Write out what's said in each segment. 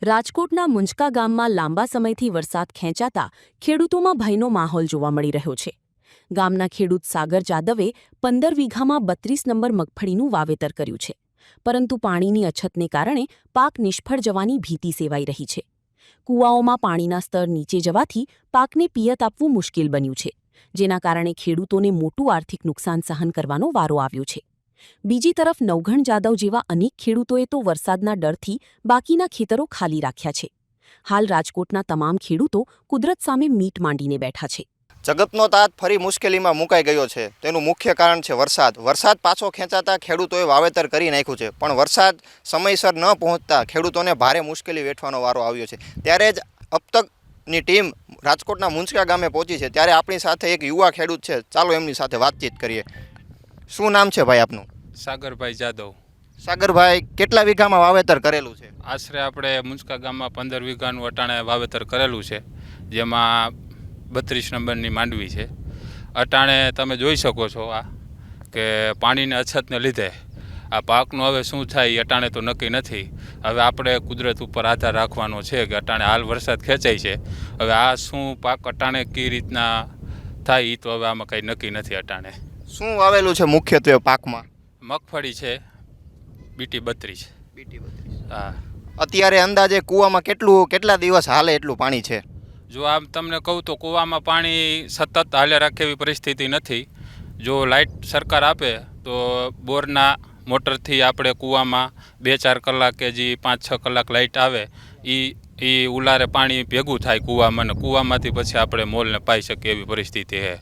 રાજકોટના મુંજકા ગામમાં લાંબા સમયથી વરસાદ ખેંચાતા ખેડૂતોમાં ભયનો માહોલ જોવા મળી રહ્યો છે. ગામના ખેડૂત સાગર જાદવે 15 વીઘામાં 32 નંબર મગફળીનું વાવેતર કર્યું છે, પરંતુ પાણીની અછતને કારણે પાક નિષ્ફળ જવાની ભીતિ સેવાઈ રહી છે. કૂવાઓમાં પાણીના સ્તર નીચે જવાથી પાકને પિયત આપવું મુશ્કેલ બન્યું છે, જેના કારણે ખેડૂતોને મોટું આર્થિક નુકસાન સહન કરવાનો વારો આવ્યો છે. બીજી તરફ નવઘણ જાદવ જેવા અનેક ખેડૂતોએ તો વરસાદના ડરથી બાકીના ખેતરો ખાલી રાખ્યા છે. હાલ રાજકોટના તમામ ખેડૂતો કુદરત સામે મીટ માંડીને બેઠા છે. જગતનો તાત ફરી મુશ્કેલીમાં મુકાઈ ગયો છે. તેનું મુખ્ય કારણ છે વરસાદ. વરસાદ પાછો ખેંચાતા ખેડૂતોએ વાવેતર કરી નાખ્યું છે, પણ વરસાદ સમયસર ન પહોંચતા ખેડૂતોને ભારે મુશ્કેલી વેઠવાનો વારો આવ્યો છે. ત્યારે જ અબતકની ટીમ રાજકોટના મુંજકા ગામે પહોંચી છે. ત્યારે આપણી સાથે એક યુવા ખેડૂત છે, ચાલો એમની સાથે વાતચીત કરીએ. શું નામ છે ભાઈ આપનું? સાગરભાઈ જાદવ. સાગરભાઈ, કેટલા વીઘામાં વાવેતર કરેલું છે? આશરે આપણે મુંજકા ગામમાં 15 વીઘાનું અટાણે વાવેતર કરેલું છે, જેમાં 32 નંબરની માંડવી છે. અટાણે તમે જોઈ શકો છો કે પાણીની અછતને લીધે આ પાકનું હવે શું થાય એ અટાણે તો નક્કી નથી. હવે આપણે કુદરત ઉપર આધાર રાખવાનો છે કે અટાણે હાલ વરસાદ ખેંચાય છે. હવે આ શું પાક અટાણે કઈ રીતના થાય એ તો હવે આમાં કંઈ નક્કી નથી. અટાણે શું વાવેલું છે મુખ્યત્વે પાકમાં? મગફળી છે, બીટી 32. હા. અત્યારે અંદાજે કૂવામાં કેટલા દિવસ હાલે એટલું પાણી છે? જો આમ તમને કહું તો કૂવામાં પાણી સતત હાલ્યા રાખે એવી પરિસ્થિતિ નથી. જો લાઇટ સરકાર આપે તો બોરના મોટરથી આપણે કૂવામાં 2-4 કલાકે જે 5-6 કલાક લાઇટ આવે એ ઉલારે પાણી ભેગું થાય કૂવામાં, ને કૂવામાંથી પછી આપણે મોલને પાઈ શકીએ એવી પરિસ્થિતિ છે.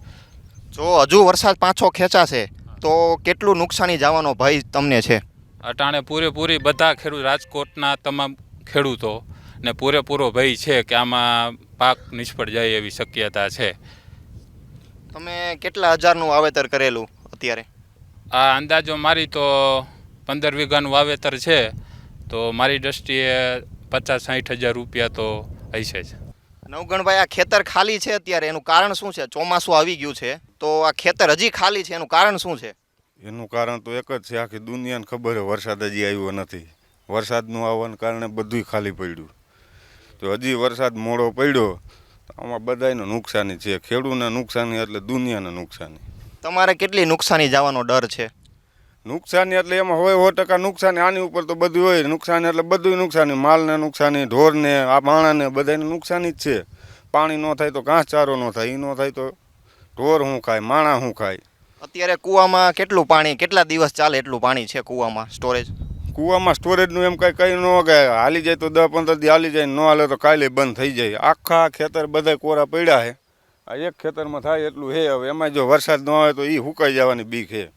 જો હજુ વરસાદ પાછો ખેંચાશે તો કેટલું નુકસાની જવાનો ભય તમને છે? અટાણે પૂરેપૂરી બધા ખેડૂત, રાજકોટના તમામ ખેડૂતો ને પૂરેપૂરો ભય છે કે આમાં પાક નિષ્ફળ જાય એવી શક્યતા છે. તમે કેટલા હજારનું વાવેતર કરેલું અત્યારે? આ અંદાજો મારી તો 15 વીઘાનું વાવેતર છે, તો મારી દ્રષ્ટિએ 50-60 હજાર રૂપિયા તો હશે જ. નવગણભાઈ, આ ખેતર ખાલી છે અત્યારે, એનું કારણ શું છે? ચોમાસું આવી ગયું છે તો આ ખેતર હજી ખાલી છે, એનું કારણ શું છે? એનું કારણ તો એક જ છે, આખી દુનિયાને ખબર છે વરસાદ હજી આવ્યો નથી. વરસાદનું આવવાને કારણે બધુંય ખાલી પડ્યું. તો હજી વરસાદ મોડો પડ્યો તો આમાં બધાયને નુકસાની છે. ખેડૂતને નુકસાની એટલે દુનિયાને નુકસાની. તમારે કેટલી નુકસાની જવાનો ડર છે? નુકસાની એટલે એમાં હોય 100% નુકસાની. આની ઉપર તો બધું હોય. નુકસાની એટલે બધું નુકસાની, માલને નુકસાની, ઢોરને, આ માણાને બધાને નુકસાની જ છે. પાણી ન થાય તો ઘાસચારો ન થાય, એ ન થાય તો ઢોર શું ખાય, માણા શું ખાય. અત્યારે કૂવામાં કેટલું પાણી, કેટલા દિવસ ચાલે એટલું પાણી છે કૂવામાં સ્ટોરેજ? કૂવામાં સ્ટોરેજનું એમ કંઈ ન કે હાલી જાય તો 10-15 દી હાલી જાય, ન હાલે તો કાલે બંધ થઈ જાય. આખા ખેતર બધા કોરા પડ્યા છે. આ એક ખેતરમાં થાય એટલું છે. હવે એમાં જો વરસાદ ન આવે તો એ સુકાઈ જવાની બીક છે.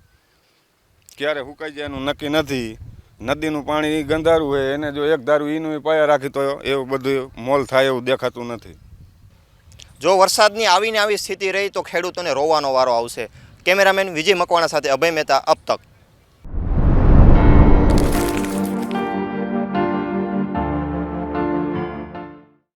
ક્યારે સુકાઈ જાય એનું નક્કી નથી. નદીનું પાણી ગંધારું હોય, એને જો એક ધારું એનું પાયા રાખી તો એવું બધું મોલ થાય એવું દેખાતું નથી. જો વરસાદની આવીને આવી સ્થિતિ રહી તો ખેડૂતોને રોવાનો વારો આવશે. કેમેરામેન વિજય મકવાણા સાથે અભય મહેતા, અબતક.